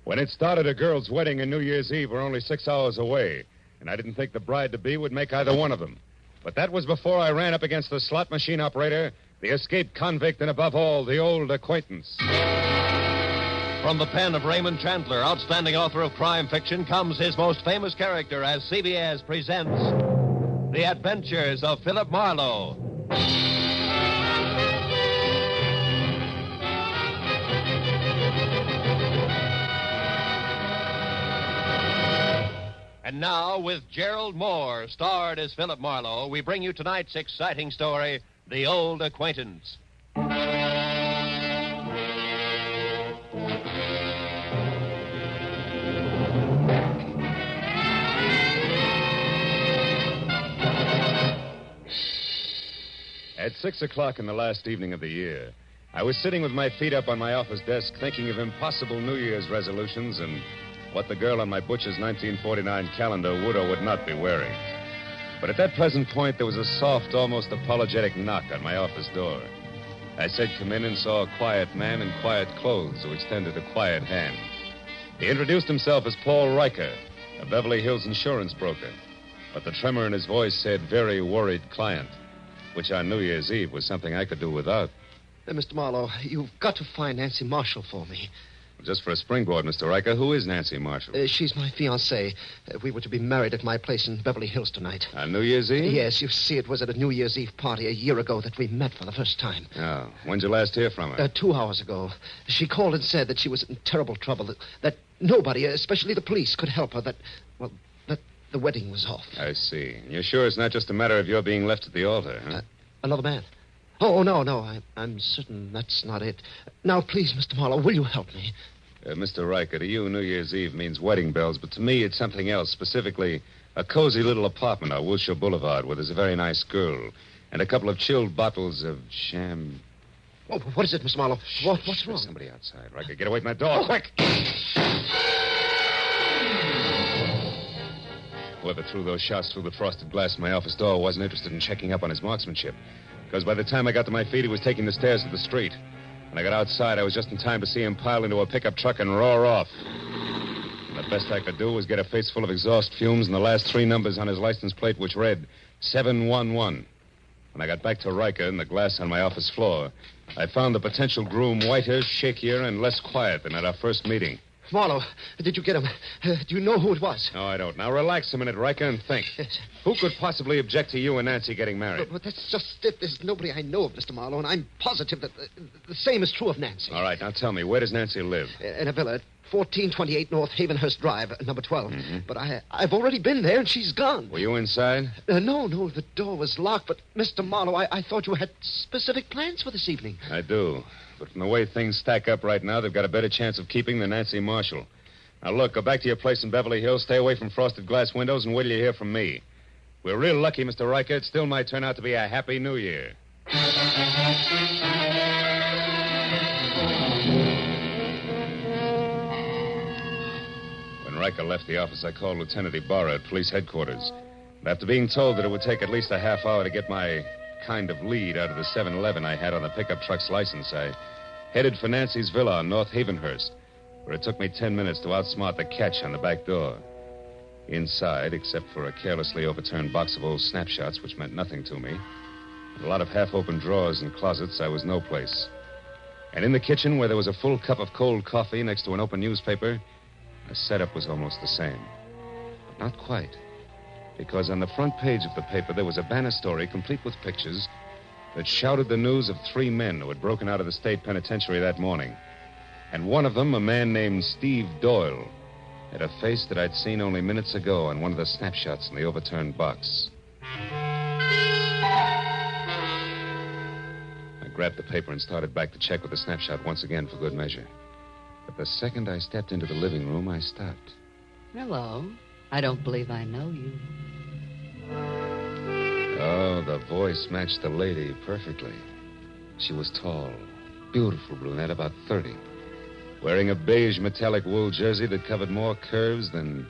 When it started, a girl's wedding and New Year's Eve were only 6 hours away, and I didn't think the bride-to-be would make either one of them. But that was before I ran up against the slot machine operator, the escaped convict, and above all, the old acquaintance. From the pen of Raymond Chandler, outstanding author of crime fiction, comes his most famous character as CBS presents The Adventures of Philip Marlowe. And now, with Gerald Mohr, starred as Philip Marlowe, we bring you tonight's exciting story, The Old Acquaintance. At 6 o'clock in the last evening of the year, I was sitting with my feet up on my office desk thinking of impossible New Year's resolutions and what the girl on my butcher's 1949 calendar would or would not be wearing. But at that present point, there was a soft, almost apologetic knock on my office door. I said come in and saw a quiet man in quiet clothes who extended a quiet hand. He introduced himself as Paul Riker, a Beverly Hills insurance broker. But the tremor in his voice said very worried client, which on New Year's Eve was something I could do without. Mr. Marlowe, you've got to find Nancy Marshall for me. Just for a springboard, Mr. Riker, who is Nancy Marshall? She's my fiancée. We were to be married at my place in Beverly Hills tonight. On New Year's Eve? Yes, you see, it was at a New Year's Eve party a year ago that we met for the first time. Oh, when'd you last hear from her? 2 hours ago. She called and said that she was in terrible trouble, that nobody, especially the police, could help her, that the wedding was off. I see. You're sure it's not just a matter of your being left at the altar, huh? Another man? Oh, no. I'm certain that's not it. Now, please, Mr. Marlowe, will you help me? Mr. Riker, to you, New Year's Eve means wedding bells, but to me, it's something else, specifically a cozy little apartment on Wilshire Boulevard where there's a very nice girl and a couple of chilled bottles of sham... Oh, what is it, Mr. Marlowe? What's wrong? There's somebody outside. Riker, get away from that door, quick! Whoever threw those shots through the frosted glass in my office door wasn't interested in checking up on his marksmanship, because by the time I got to my feet, he was taking the stairs to the street. When I got outside, I was just in time to see him pile into a pickup truck and roar off. And the best I could do was get a face full of exhaust fumes and the last 3 numbers on his license plate, which read 711. When I got back to Riker and the glass on my office floor, I found the potential groom whiter, shakier, and less quiet than at our first meeting. Marlowe, did you get him? Do you know who it was? No, I don't. Now, relax a minute, Riker, and think. Yes. Who could possibly object to you and Nancy getting married? But that's just it. There's nobody I know of, Mr. Marlowe, and I'm positive that the same is true of Nancy. All right, now tell me, where does Nancy live? In a villa at 1428 North Havenhurst Drive, number 12. Mm-hmm. But I've already been there, and she's gone. Were you inside? No, the door was locked. But, Mr. Marlowe, I thought you had specific plans for this evening. I do. But from the way things stack up right now, they've got a better chance of keeping than Nancy Marshall. Now, look, go back to your place in Beverly Hills, stay away from frosted glass windows, and wait till you hear from me. If we're real lucky, Mr. Riker, it still might turn out to be a Happy New Year. When Riker left the office, I called Lieutenant Ibarra at police headquarters. And after being told that it would take at least a half hour to get my kind of lead out of the 7-Eleven I had on the pickup truck's license, I headed for Nancy's villa on North Havenhurst, where it took me 10 minutes to outsmart the catch on the back door. Inside, except for a carelessly overturned box of old snapshots, which meant nothing to me, and a lot of half-open drawers and closets, I was no place. And in the kitchen, where there was a full cup of cold coffee next to an open newspaper, the setup was almost the same. But not quite. Because on the front page of the paper, there was a banner story complete with pictures that shouted the news of 3 men who had broken out of the state penitentiary that morning. And one of them, a man named Steve Doyle, had a face that I'd seen only minutes ago on one of the snapshots in the overturned box. I grabbed the paper and started back to check with the snapshot once again for good measure. But the second I stepped into the living room, I stopped. Hello. I don't believe I know you. Oh, the voice matched the lady perfectly. She was tall, beautiful brunette, about 30. Wearing a beige metallic wool jersey that covered more curves than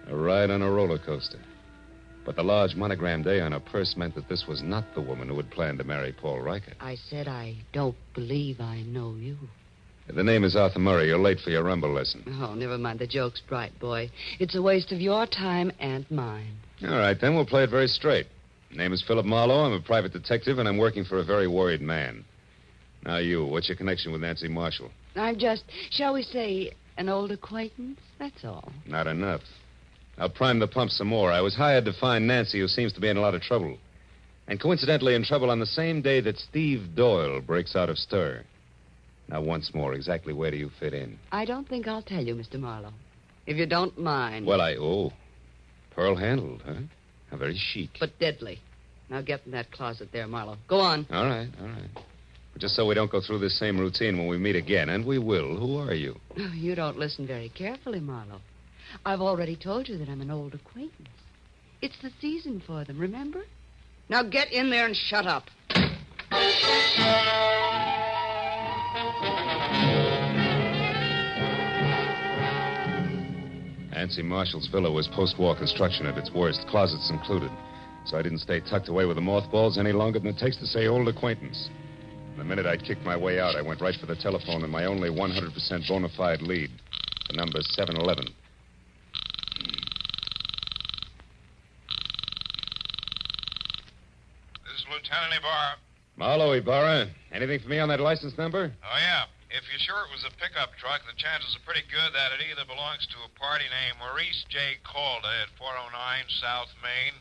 a ride on a roller coaster. But the large monogrammed A on her purse meant that this was not the woman who had planned to marry Paul Riker. I said I don't believe I know you. The name is Arthur Murray. You're late for your rumble lesson. Oh, never mind the jokes, bright boy. It's a waste of your time and mine. All right, then we'll play it very straight. Name is Philip Marlowe. I'm a private detective, and I'm working for a very worried man. Now what's your connection with Nancy Marshall? I'm just, shall we say, an old acquaintance? That's all. Not enough. I'll prime the pump some more. I was hired to find Nancy, who seems to be in a lot of trouble. And coincidentally in trouble on the same day that Steve Doyle breaks out of stir. Now, once more, exactly where do you fit in? I don't think I'll tell you, Mr. Marlowe. If you don't mind. Well, pearl-handled, huh? How very chic. But deadly. Now get in that closet there, Marlowe. Go on. All right. But just so we don't go through this same routine when we meet again, and we will, who are you? Oh, you don't listen very carefully, Marlowe. I've already told you that I'm an old acquaintance. It's the season for them, remember? Now get in there and shut up. Nancy Marshall's villa was post-war construction at its worst, closets included. So I didn't stay tucked away with the mothballs any longer than it takes to say old acquaintance. The minute I'd kicked my way out, I went right for the telephone and my only 100% bona fide lead. The number's 711. This is Lieutenant Ibarra. Marlowe, Ibarra. Anything for me on that license number? Oh, yeah. If you're sure it was a pickup truck, the chances are pretty good that it either belongs to a party named Maurice J. Calder at 409 South Main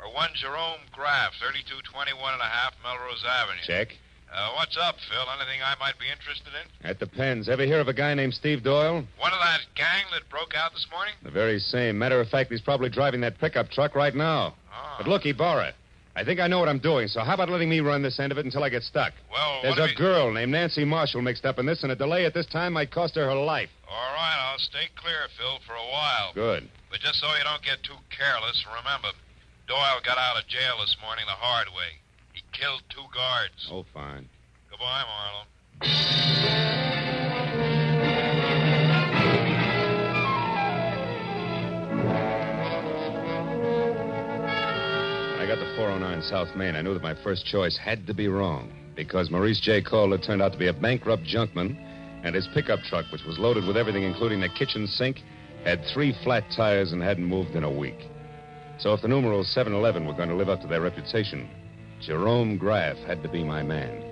or one Jerome Graff, 3221 and a half Melrose Avenue. Check. What's up, Phil? Anything I might be interested in? That depends. Ever hear of a guy named Steve Doyle? One of that gang that broke out this morning? The very same. Matter of fact, he's probably driving that pickup truck right now. Oh. But look, Ibarra, I think I know what I'm doing, so how about letting me run this end of it until I get stuck? Well, There's a girl named Nancy Marshall mixed up in this, and a delay at this time might cost her life. All right, I'll stay clear, Phil, for a while. Good. But just so you don't get too careless, remember, Doyle got out of jail this morning the hard way. He killed 2 guards. Oh, fine. Goodbye, Marlowe. When I got to 409 South Main, I knew that my first choice had to be wrong, because Maurice J. Calder turned out to be a bankrupt junkman, and his pickup truck, which was loaded with everything, including the kitchen sink, had 3 flat tires and hadn't moved in a week. So if the numerals 711 were going to live up to their reputation, Jerome Graff had to be my man.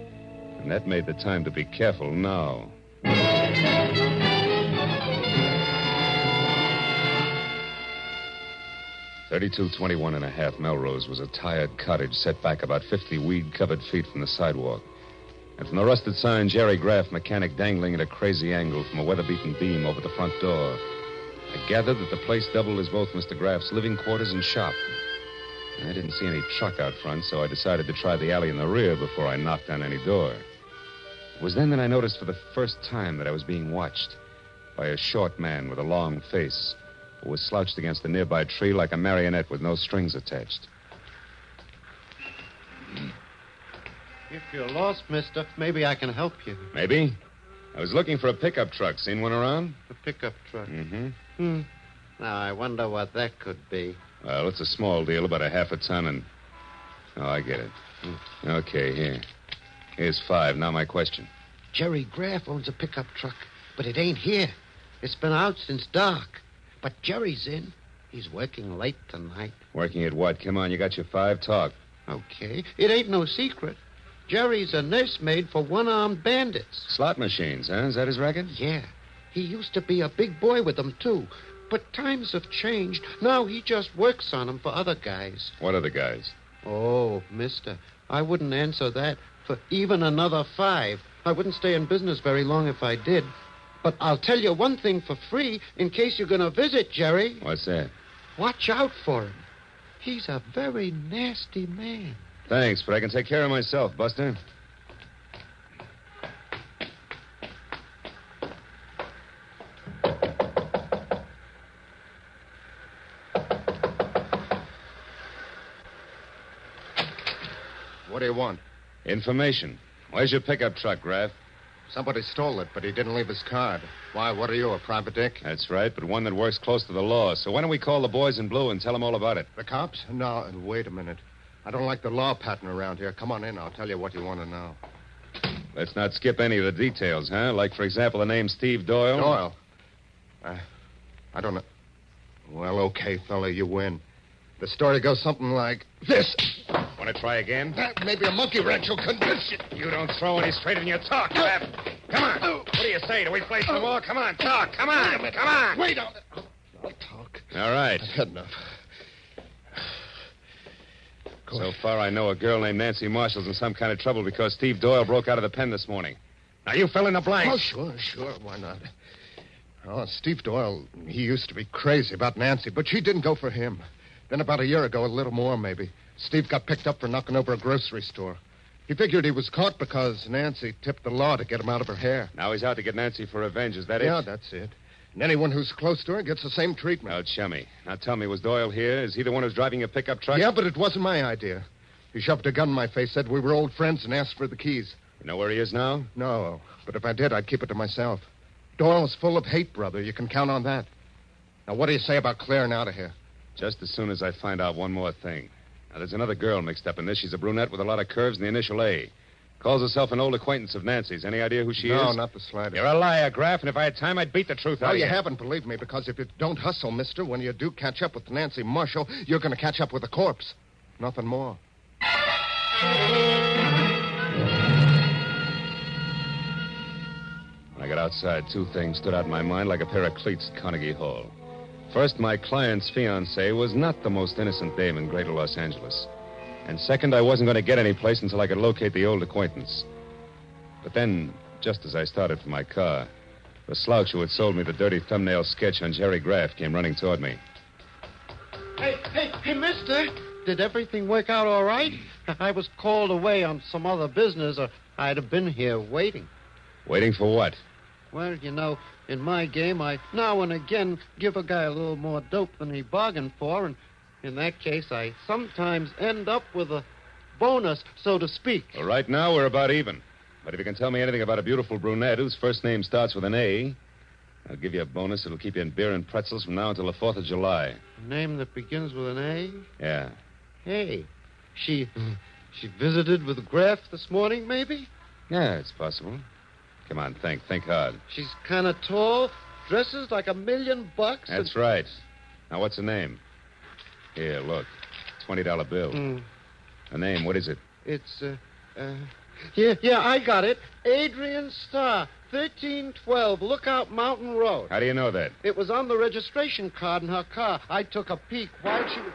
And that made the time to be careful now. 3221 and a half Melrose was a tired cottage set back about 50 weed-covered feet from the sidewalk. And from the rusted sign, Jerry Graff, mechanic, dangling at a crazy angle from a weather-beaten beam over the front door. I gathered that the place doubled as both Mr. Graff's living quarters and shop. I didn't see any truck out front, so I decided to try the alley in the rear before I knocked on any door. It was then that I noticed for the first time that I was being watched by a short man with a long face who was slouched against a nearby tree like a marionette with no strings attached. If you're lost, mister, maybe I can help you. Maybe? I was looking for a pickup truck. Seen one around? A pickup truck? Mm-hmm. Now, I wonder what that could be. Well, it's a small deal, about a half a ton, and... Oh, I get it. Okay, here. Here's 5. Now my question. Jerry Graff owns a pickup truck, but it ain't here. It's been out since dark. But Jerry's in. He's working late tonight. Working at what? Come on, you got your 5. Talk. Okay. It ain't no secret. Jerry's a nursemaid for one-armed bandits. Slot machines, huh? Is that his racket? Yeah. He used to be a big boy with them, too. But times have changed. Now he just works on them for other guys. What other guys? Oh, mister, I wouldn't answer that for even another 5. I wouldn't stay in business very long if I did. But I'll tell you one thing for free in case you're going to visit Jerry. What's that? Watch out for him. He's a very nasty man. Thanks, but I can take care of myself, Buster. What do you want? Information. Where's your pickup truck, Graff? Somebody stole it, but he didn't leave his card. Why, what are you, a private dick? That's right, but one that works close to the law. So why don't we call the boys in blue and tell them all about it? The cops? No, wait a minute. I don't like the law pattern around here. Come on in. I'll tell you what you want to know. Let's not skip any of the details, huh? Like, for example, the name Steve Doyle. Doyle? I don't know. Well, okay, fella, you win. The story goes something like this. Want to try again? Maybe a monkey wrench will convince you. You don't throw any straight in your talk, Pep. Come on. What do you say? Do we play some more? Come on, talk. Come on. Come on. Wait on. I'll talk. All right. I've had enough. So far, I know a girl named Nancy Marshall's in some kind of trouble because Steve Doyle broke out of the pen this morning. Now, you fill in the blanks. Oh, sure. Why not? Oh, Steve Doyle, he used to be crazy about Nancy, but she didn't go for him. Then about a year ago, a little more maybe, Steve got picked up for knocking over a grocery store. He figured he was caught because Nancy tipped the law to get him out of her hair. Now he's out to get Nancy for revenge. Is that it? Yeah, that's it. And anyone who's close to her gets the same treatment. Oh, chummy. Now tell me, was Doyle here? Is he the one who's driving your pickup truck? Yeah, but it wasn't my idea. He shoved a gun in my face, said we were old friends, and asked for the keys. You know where he is now? No, but if I did, I'd keep it to myself. Doyle's full of hate, brother. You can count on that. Now, what do you say about clearing out of here? Just as soon as I find out one more thing. Now, there's another girl mixed up in this. She's a brunette with a lot of curves and the initial A. Calls herself an old acquaintance of Nancy's. Any idea who she is? No, not the slightest. You're a liar, Graff, and if I had time, I'd beat the truth out No, of you. you haven't, believe me, because if you don't hustle, mister, when you do catch up with Nancy Marshall, you're going to catch up with a corpse. Nothing more. When I got outside, two things stood out in my mind like a pair of cleats at Carnegie Hall. First, my client's fiancée was not the most innocent dame in Greater Los Angeles. And second, I wasn't going to get any place until I could locate the old acquaintance. But then, just as I started for my car, the slouch who had sold me the dirty thumbnail sketch on Jerry Graff came running toward me. Hey, mister. Did everything work out all right? I was called away on some other business, or I'd have been here waiting. Waiting for what? Well, you know, in my game, I now and again give a guy a little more dope than he bargained for, and in that case, I sometimes end up with a bonus, so to speak. Well, right now, we're about even. But if you can tell me anything about a beautiful brunette whose first name starts with an A, I'll give you a bonus that'll keep you in beer and pretzels from now until the 4th of July. A name that begins with an A? Yeah. Hey, she visited with Graff this morning, maybe? Yeah, it's possible. Come on, think hard. She's kind of tall, dresses like $1 million. That's right. Now, what's her name? Here, look. $20 bill. Her name, what is it? It's, Yeah, I got it. Adrian Starr, 1312 Lookout Mountain Road. How do you know that? It was on the registration card in her car. I took a peek while she was...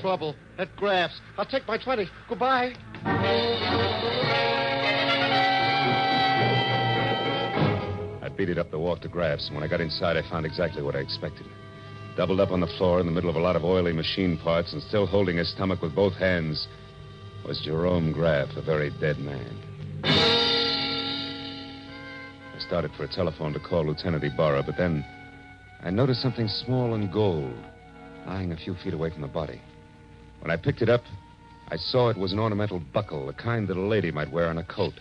Trouble at Graff's. I'll take my 20. Goodbye. I beat it up the walk to Graff's, and when I got inside, I found exactly what I expected. Doubled up on the floor in the middle of a lot of oily machine parts and still holding his stomach with both hands was Jerome Graff, a very dead man. I started for a telephone to call Lieutenant Ibarra, but then I noticed something small and gold lying a few feet away from the body. When I picked it up, I saw it was an ornamental buckle, the kind that a lady might wear on a coat.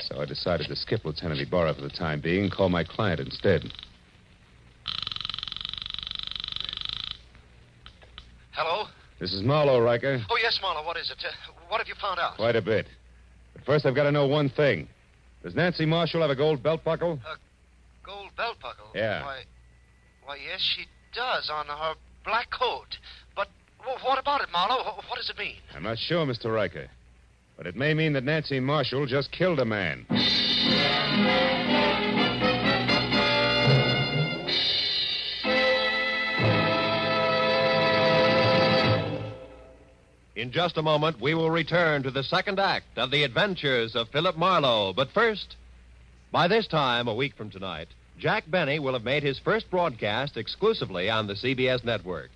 So I decided to skip Lieutenant Ibarra for the time being and call my client instead. Hello? This is Marlowe, Riker. Oh, yes, Marlowe. What is it? What have you found out? Quite a bit. But first, I've got to know one thing. Does Nancy Marshall have a gold belt buckle? A gold belt buckle? Yeah. Why, yes, she does on her black coat. But what about it, Marlowe? What does it mean? I'm not sure, Mr. Riker. But it may mean that Nancy Marshall just killed a man. In just a moment, we will return to the second act of the adventures of Philip Marlowe. But first, by this time, a week from tonight, Jack Benny will have made his first broadcast exclusively on the CBS network.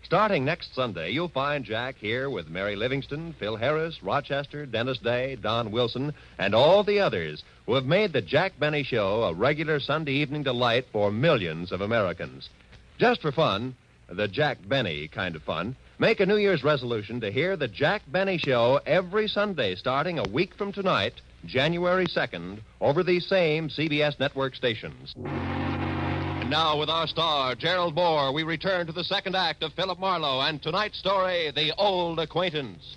Starting next Sunday, you'll find Jack here with Mary Livingston, Phil Harris, Rochester, Dennis Day, Don Wilson, and all the others who have made the Jack Benny Show a regular Sunday evening delight for millions of Americans. Just for fun, the Jack Benny kind of fun, make a New Year's resolution to hear the Jack Benny Show every Sunday starting a week from tonight, January 2nd, over these same CBS network stations. And now, with our star, Gerald Mohr, we return to the second act of Philip Marlowe and tonight's story, The Old Acquaintance.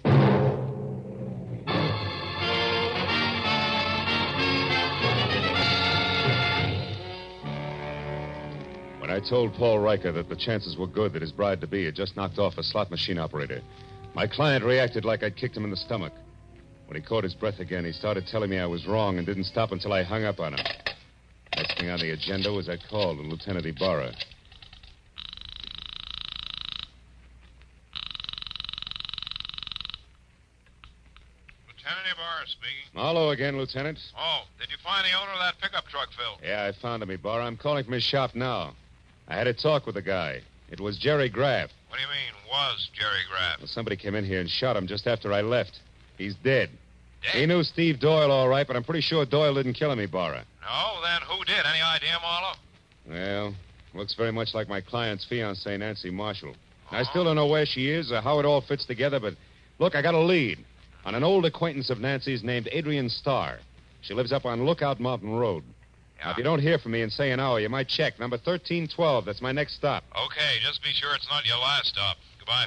When I told Paul Riker that the chances were good that his bride-to-be had just knocked off a slot machine operator, my client reacted like I'd kicked him in the stomach. When he caught his breath again, he started telling me I was wrong and didn't stop until I hung up on him. Next thing on the agenda was I called on Lieutenant Ibarra. Lieutenant Ibarra speaking. Marlowe again, Lieutenant. Oh, did you find the owner of that pickup truck, Phil? Yeah, I found him, Ibarra. I'm calling from his shop now. I had a talk with the guy. It was Jerry Graff. What do you mean, was Jerry Graff? Well, somebody came in here and shot him just after I left. He's dead. Dead? He knew Steve Doyle all right, but I'm pretty sure Doyle didn't kill him, Ibarra. No, then who did? Any idea, Marlowe? Well, looks very much like my client's fiancée, Nancy Marshall. I still don't know where she is or how it all fits together, but look, I got a lead on an old acquaintance of Nancy's named Adrian Starr. She lives up on Lookout Mountain Road. Now, if you don't hear from me in, say, an hour, you might check. Number 1312. That's my next stop. Okay, just be sure it's not your last stop. Goodbye.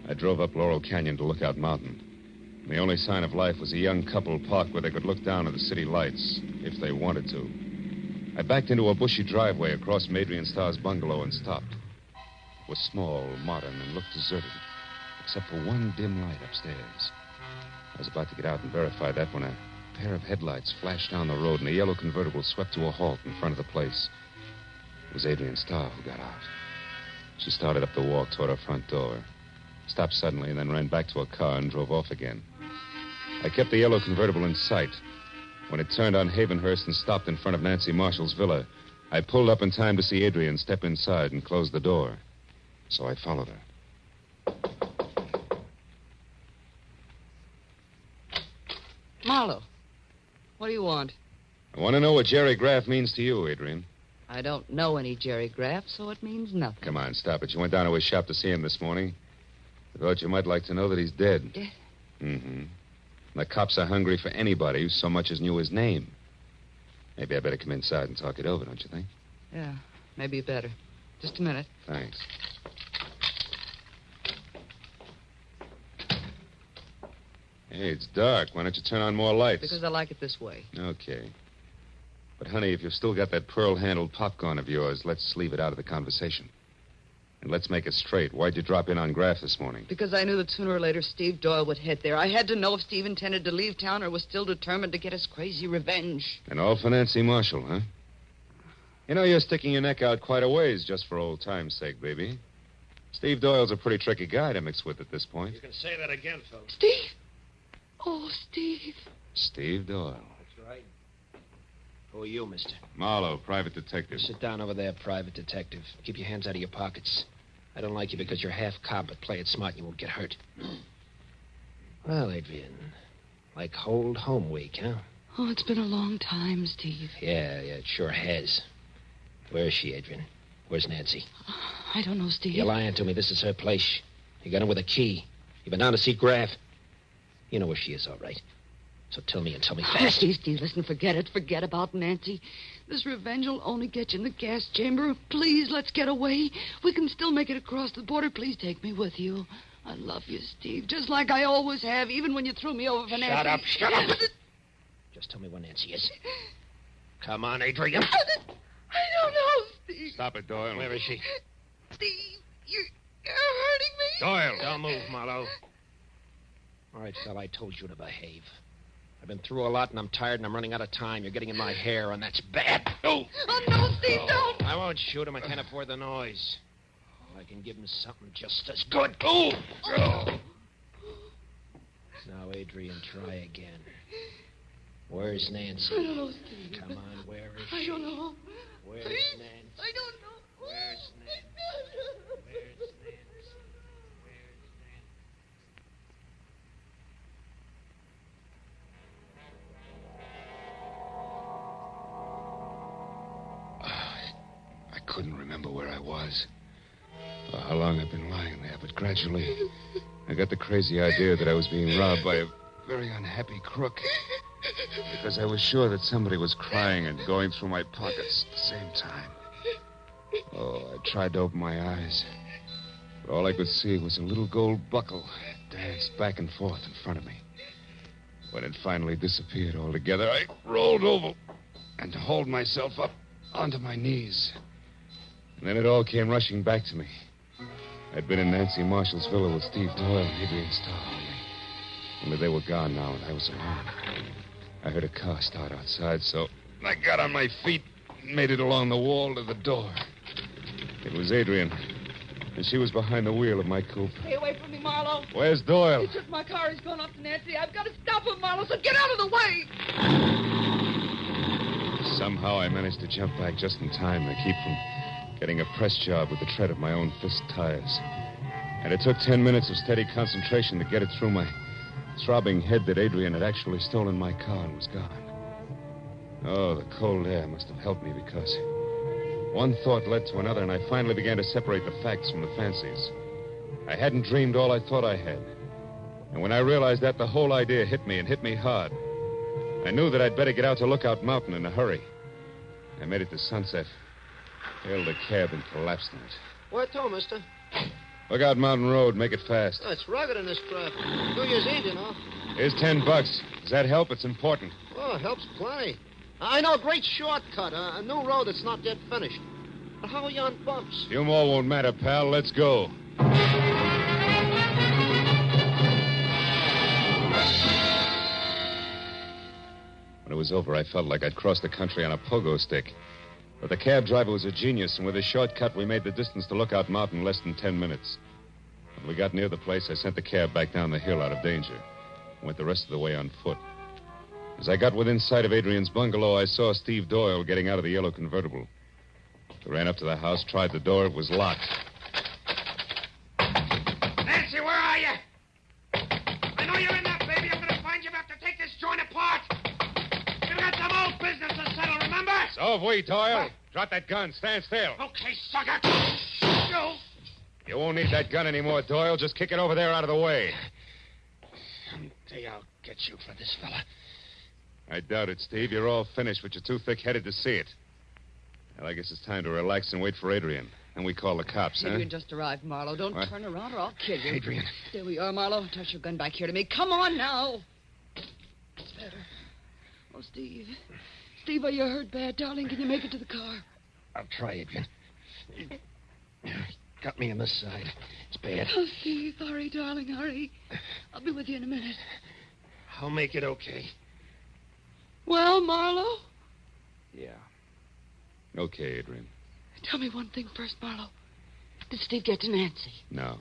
I drove up Laurel Canyon to Lookout Mountain. The only sign of life was a young couple parked where they could look down at the city lights, if they wanted to. I backed into a bushy driveway across from Adrian Starr's bungalow and stopped. It was small, modern, and looked deserted, except for one dim light upstairs. I was about to get out and verify that when a pair of headlights flashed down the road and a yellow convertible swept to a halt in front of the place. It was Adrian Starr who got out. She started up the walk toward her front door, stopped suddenly, and then ran back to her car and drove off again. I kept the yellow convertible in sight. When it turned on Havenhurst and stopped in front of Nancy Marshall's villa, I pulled up in time to see Adrian step inside and close the door. So I followed her. Marlowe, what do you want? I want to know what Jerry Graff means to you, Adrian. I don't know any Jerry Graff, so it means nothing. Come on, stop it. You went down to his shop to see him this morning. I thought you might like to know that he's dead. Dead? Mm-hmm. The cops are hungry for anybody who so much as knew his name. Maybe I better come inside and talk it over, don't you think? Yeah, maybe you better. Just a minute. Thanks. Hey, it's dark. Why don't you turn on more lights? Because I like it this way. Okay. But, honey, if you've still got that pearl-handled popcorn of yours, let's leave it out of the conversation. And let's make it straight. Why'd you drop in on Graff this morning? Because I knew that sooner or later Steve Doyle would head there. I had to know if Steve intended to leave town or was still determined to get his crazy revenge. And all for Nancy Marshall, huh? You know, you're sticking your neck out quite a ways just for old time's sake, baby. Steve Doyle's a pretty tricky guy to mix with at this point. You can say that again, Phil. Steve? Oh, Steve. Steve Doyle. That's right. Who are you, mister? Marlowe, private detective. Sit down over there, private detective. Keep your hands out of your pockets. I don't like you because you're half cop, but play it smart and you won't get hurt. Well, Adrian, like old home week, huh? Oh, it's been a long time, Steve. Yeah, it sure has. Where is she, Adrian? Where's Nancy? I don't know, Steve. You're lying to me. This is her place. You got her with a key. You've been down to see Graff. You know where she is, all right. So tell me and tell me Oh, fast. Steve, listen, forget it. Forget about Nancy. This revenge will only get you in the gas chamber. Please, let's get away. We can still make it across the border. Please take me with you. I love you, Steve, just like I always have, even when you threw me over for Nancy. Shut up. Just tell me where Nancy is. Come on, Adrian. I don't know, Steve. Stop it, Doyle. Where is she? Steve, you're hurting me. Doyle! Don't move, Marlowe. All right, fella, I told you to behave. I've been through a lot, and I'm tired, and I'm running out of time. You're getting in my hair, and that's bad. Oh! Oh, no, Steve, don't. I won't shoot him. I can't afford the noise. I can give him something just as good. Oh! Now, Adrian, try again. Where's Nancy? I don't know, Steve. Come on, where is she? I don't know. Where's Please? Nancy? I don't know. Where's Nancy? Where's Nancy? I couldn't remember where I was or how long I'd been lying there, but gradually I got the crazy idea that I was being robbed by a very unhappy crook because I was sure that somebody was crying and going through my pockets at the same time. Oh, I tried to open my eyes, but all I could see was a little gold buckle danced back and forth in front of me. When it finally disappeared altogether, I rolled over and hauled myself up onto my knees. And then it all came rushing back to me. I'd been in Nancy Marshall's villa with Steve Doyle and Adrian Starr. Only they were gone now, and I was alone. I heard a car start outside, so I got on my feet and made it along the wall to the door. It was Adrian, and she was behind the wheel of my coupe. Stay away from me, Marlowe. Where's Doyle? He took my car. He's going off to Nancy. I've got to stop him, Marlowe, so get out of the way. Somehow I managed to jump back just in time to keep from getting a press job with the tread of my own fist tires. And it took 10 minutes of steady concentration to get it through my throbbing head that Adrian had actually stolen my car and was gone. Oh, the cold air must have helped me because one thought led to another, and I finally began to separate the facts from the fancies. I hadn't dreamed all I thought I had. And when I realized that, the whole idea hit me, and hit me hard. I knew that I'd better get out to Lookout Mountain in a hurry. I made it to Sunset, hailed a cab, and collapsed in it. Where to, mister? Lookout Mountain Road. Make it fast. Oh, it's rugged in this traffic. New Year's Eve, you know. Here's $10. Does that help? It's important. Oh, it helps plenty. I know a great shortcut, a new road that's not yet finished. But how are you on bumps? Few more won't matter, pal. Let's go. When it was over, I felt like I'd crossed the country on a pogo stick. But the cab driver was a genius, and with a shortcut, we made the distance to Lookout Mountain in less than 10 minutes. When we got near the place, I sent the cab back down the hill out of danger. Went the rest of the way on foot. As I got within sight of Adrian's bungalow, I saw Steve Doyle getting out of the yellow convertible. I ran up to the house, tried the door. It was locked. Nancy, where are you? I know you're in there, baby. I'm going to find you. We have to take this joint apart. We've got some old business to settle, remember? So have we, Doyle. Drop that gun. Stand still. Okay, sucker. Go. You won't need that gun anymore, Doyle. Just kick it over there out of the way. Someday I'll get you for this fella. I doubt it, Steve. You're all finished, but you're too thick-headed to see it. Well, I guess it's time to relax and wait for Adrian. And we call the cops, huh? Adrian just arrived, Marlowe. Don't What? turn around or I'll kill you. Adrian. There we are, Marlowe. Toss your gun back here to me. Come on now. It's better. Oh, Steve. Steve, are you hurt bad, darling? Can you make it to the car? I'll try, Adrian. Got me on the side. It's bad. Oh, Steve, hurry, darling, hurry. I'll be with you in a minute. I'll make it okay. Well, Marlowe? Yeah. Okay, Adrian. Tell me one thing first, Marlowe. Did Steve get to Nancy? No.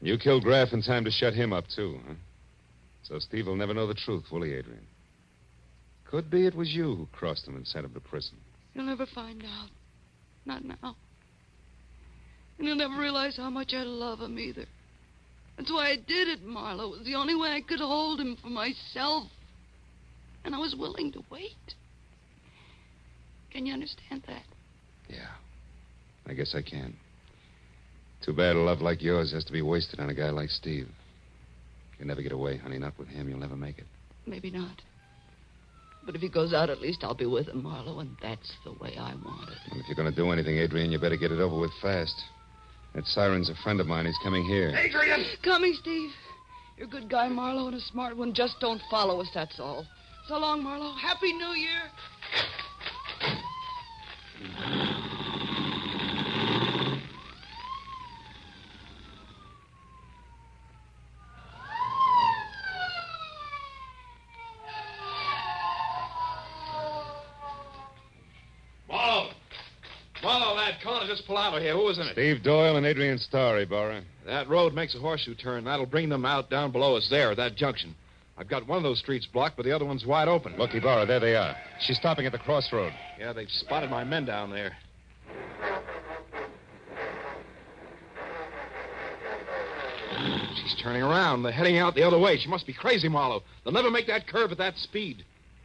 You killed Graff in time to shut him up, too, huh? So Steve will never know the truth, will he, Adrian? Could be it was you who crossed him and sent him to prison. You'll never find out. Not now. And you'll never realize how much I love him either. That's why I did it, Marlowe. It was the only way I could hold him for myself. And I was willing to wait. Can you understand that? Yeah. I guess I can. Too bad a love like yours has to be wasted on a guy like Steve. You'll never get away, honey. Not with him. You'll never make it. Maybe not. But if he goes out, at least I'll be with him, Marlowe, and that's the way I want it. And if you're going to do anything, Adrian, you better get it over with fast. That siren's a friend of mine. He's coming here. Adrian! Coming, Steve. You're a good guy, Marlowe, and a smart one. Just don't follow us, that's all. So long, Marlowe. Happy New Year. Marlowe, that car just pull out of here. Who was in it? Steve Doyle and Adrian Starr, Ibarra. That road makes a horseshoe turn. That'll bring them out down below us there at that junction. I've got one of those streets blocked, but the other one's wide open. Look, Ibarra, there they are. She's stopping at the crossroad. Yeah, they've spotted my men down there. She's turning around. They're heading out the other way. She must be crazy, Marlowe. They'll never make that curve at that speed.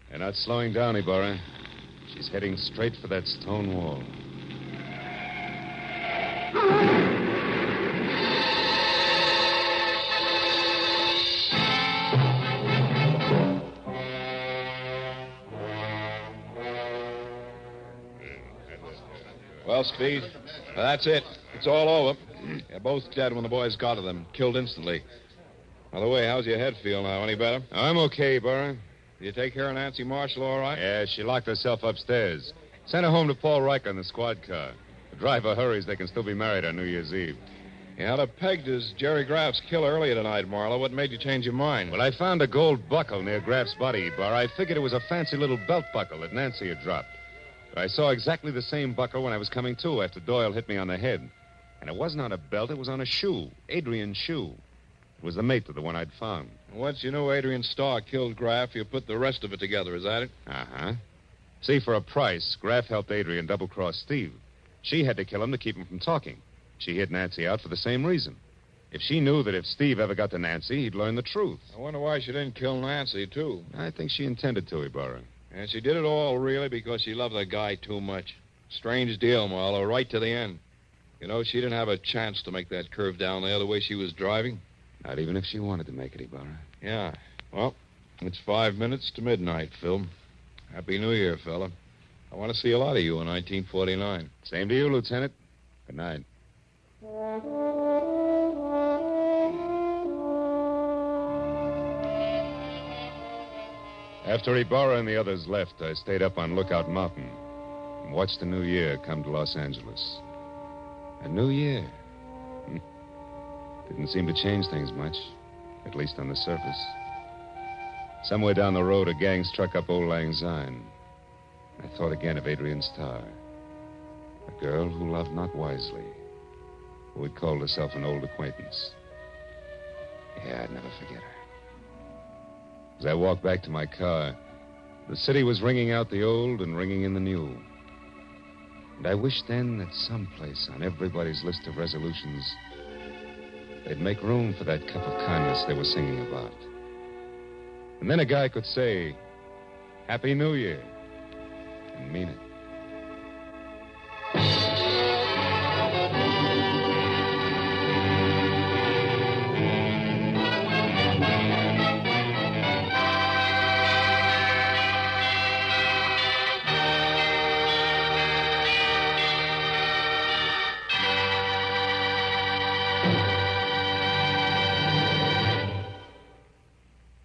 They're not slowing down, Ibarra. She's heading straight for that stone wall. Well, Speed, that's it. It's all over. They're both dead when the boys got to them, killed instantly. By the way, how's your head feel now? Any better? I'm okay, Burr. Did you take care of Nancy Marshall all right? Yeah, she locked herself upstairs. Sent her home to Paul Riker in the squad car. The driver hurries, they can still be married on New Year's Eve. You had her pegged as Jerry Graff's killer earlier tonight, Marlowe. What made you change your mind? Well, I found a gold buckle near Graff's body, Burr. I figured it was a fancy little belt buckle that Nancy had dropped. But I saw exactly the same buckle when I was coming to after Doyle hit me on the head. And it wasn't on a belt, it was on a shoe. Adrian's shoe. It was the mate to the one I'd found. Once you knew Adrian Starr killed Graff, you put the rest of it together. Is that it? Uh-huh. See, for a price, Graff helped Adrian double-cross Steve. She had to kill him to keep him from talking. She hid Nancy out for the same reason. If she knew that if Steve ever got to Nancy, he'd learn the truth. I wonder why she didn't kill Nancy, too. I think she intended to, Ibarra. And she did it all, really, because she loved the guy too much. Strange deal, Marlowe, right to the end. You know, she didn't have a chance to make that curve down there the way she was driving. Not even if she wanted to make it, Ibarra. Yeah. Well, it's 5 minutes to midnight, Phil. Happy New Year, fella. I want to see a lot of you in 1949. Same to you, Lieutenant. Good night. After Ibarra and the others left, I stayed up on Lookout Mountain and watched the new year come to Los Angeles. A new year. Didn't seem to change things much, at least on the surface. Somewhere down the road, a gang struck up Old Lang Syne. I thought again of Adrian Starr, a girl who loved not wisely, who had called herself an old acquaintance. Yeah, I'd never forget her. As I walked back to my car, the city was ringing out the old and ringing in the new. And I wished then that someplace on everybody's list of resolutions, they'd make room for that cup of kindness they were singing about. And then a guy could say, Happy New Year, and mean it.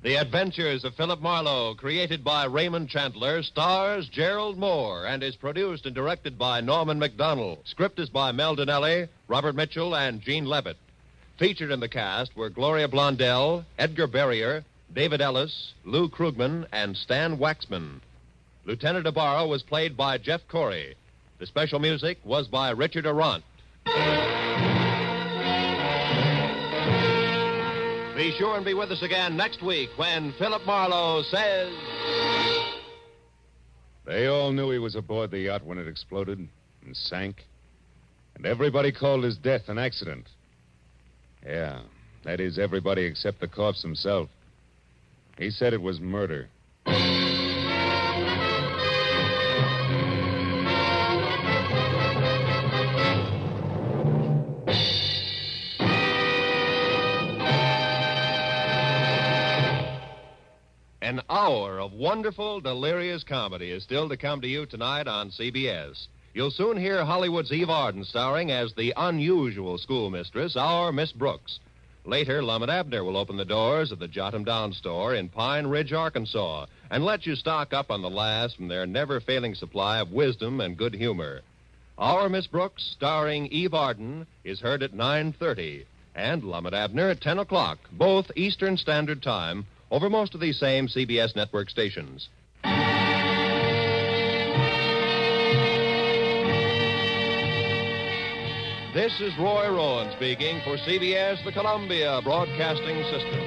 The Adventures of Philip Marlowe, created by Raymond Chandler, stars Gerald Mohr and is produced and directed by Norman McDonald. Script is by Mel Donnelly, Robert Mitchell, and Gene Levitt. Featured in the cast were Gloria Blondell, Edgar Barrier, David Ellis, Lou Krugman, and Stan Waxman. Lieutenant Ibarra was played by Jeff Corey. The special music was by Richard Arant. Be sure and be with us again next week when Philip Marlowe says... They all knew he was aboard the yacht when it exploded and sank. And everybody called his death an accident. Yeah, that is everybody except the corpse himself. He said it was murder. An hour of wonderful, delirious comedy is still to come to you tonight on CBS. You'll soon hear Hollywood's Eve Arden starring as the unusual schoolmistress, our Miss Brooks. Later, Lum and Abner will open the doors of the Jot 'em Down store in Pine Ridge, Arkansas, and let you stock up on the last from their never-failing supply of wisdom and good humor. Our Miss Brooks, starring Eve Arden, is heard at 9:30, and Lum and Abner at 10 o'clock, both Eastern Standard Time, over most of these same CBS network stations. This is Roy Rowan speaking for CBS, the Columbia Broadcasting System.